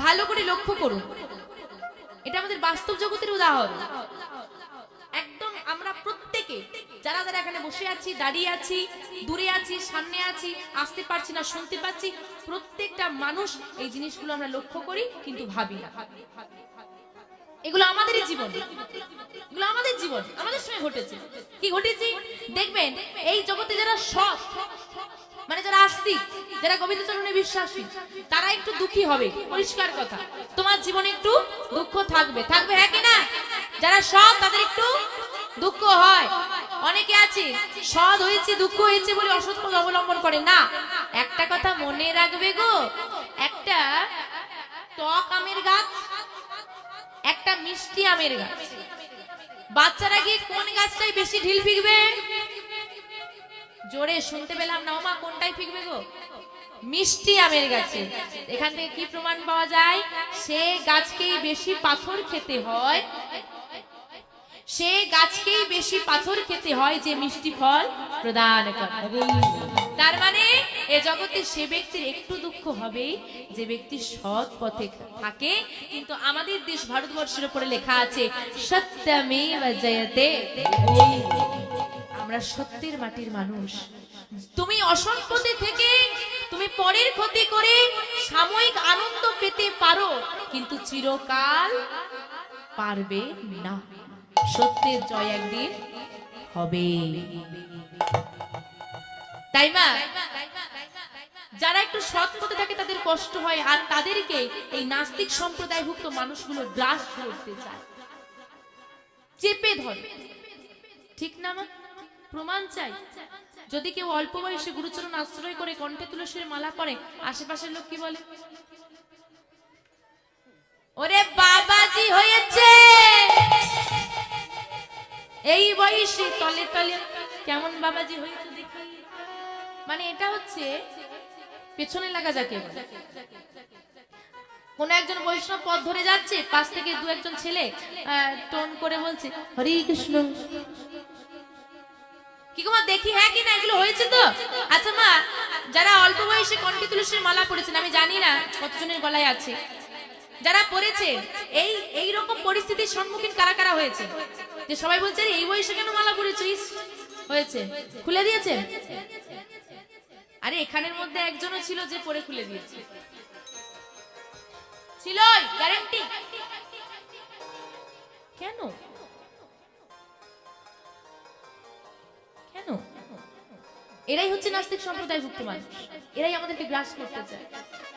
ভালো করে লক্ষ্য করুন, এটা আমাদের বাস্তব জগতের উদাহরণ। একদম আমরা প্রত্যেকে যারা যারা এখানে বসে আছি, দাঁড়িয়ে আছি, দূরে আছি, সামনে আছি, আসতে পারছি না, শুনতে পাচ্ছি, প্রত্যেকটা মানুষ এই জিনিসগুলো আমরা লক্ষ্য করি কিন্তু ভাবি না। এগুলো আমাদেরই জীবন, এগুলো আমাদের জীবন, আমাদের সঙ্গে ঘটেছে। কি ঘটেছে দেখবেন, এই জগতে যারা সৎ, মানে যারা আস্তিক, যারা গোবিন্দ চরণে বিশ্বাসী, তারা একটু দুঃখী হবে, পরিষ্কার কথা। তোমার জীবনে একটু দুঃখ থাকবে, থাকবে, হ্যাঁ কি না? যারা সৎ তাদের একটু দুঃখ হয়। অনেকে আছে সৎ হয়েছে, দুঃখ হয়েছে বলে অসৎ পথ অবলম্বন করে না। একটা কথা মনে রাখবে গো, একটা টক আমের গাছ, একটা মিষ্টি আমের গাছ, বাচ্চারা গিয়ে কোন গাছটাই বেশি ঢিল ফিকবে? জোরে শুনতে পেলাম না, ওমা কোনটাই ফিকবে গো? মিষ্টি আমের গাছে। এখান থেকে কি প্রমাণ পাওয়া যায়? সে গাছকেই বেশি পাথর খেতে হয়, সে গাছকেই বেশি পাথর খেতে হয় যে মিষ্টি ফল প্রদান করে। তার মানে এ জগতে সে ব্যক্তির একটু দুঃখ হবে যে ব্যক্তি সৎ পথে থাকে। কিন্তু আমাদের দেশ ভারতবর্ষের উপরে লেখা আছে সত্যমেব জয়তে, আমরা সত্যের মাটির মানুষ। তুমি অসৎ পথে থেকে তুমি পরের ক্ষতি করে সাময়িক আনন্দ পেতে পারো, কিন্তু চিরকাল পারবে না। সত্যের জয় একদিন হবে, তাই না? যারা একটু সৎ পথে থাকে তাদের কষ্ট হয়, আর তাদেরকে এই নাস্তিক সম্প্রদায়ভুক্ত মানুষগুলো গ্রাস করতে চায়, চেপে ধরে। ঠিক না মা? প্রমাণ চাই। যদি কেউ অল্প বয়সে গুরুচরণ আশ্রয় করে কণ্ঠে তুলসীর মালা পরে, আশেপাশের লোক কি বলে? ওরে বাবাজি হয়েছে, এই বয়সে তলে তলে কেমন বাবাজি হয়েছে দেখি। মানে এটা হচ্ছে পেছনে লাগা যাকে বলে। কোন একজন বৈষ্ণব পথ ধরে যাচ্ছে, পাশ থেকে দু একজন ছেলে টোন করে বলছে হরে কৃষ্ণ। কি গো মা দেখি, হ্যাঁ কি না? এগুলো হয়েছে তো? আচ্ছা মা, যারা অল্প বয়সে কণ্ঠে তুলসীর মালা পড়েছেন, আমি জানি না কতজনের গলায় আছে, যারা পড়েছে, এই রকম পরিস্থিতির সম্মুখীন কারা কারা হয়েছে যে সবাই বলছে এই বয়সে কেন মালা পড়েছিস? হয়েছে? খুলে দিয়েছে? আরে এখানের মধ্যে একজনও ছিল যে পরে খুলে দিয়েছে, ছিল গ্যারান্টি। কেন কেন? এরাই হচ্ছে নাস্তিক সম্প্রদায়ভুক্ত মানুষ, এরাই আমাদেরকে গ্রাস করতে চায়।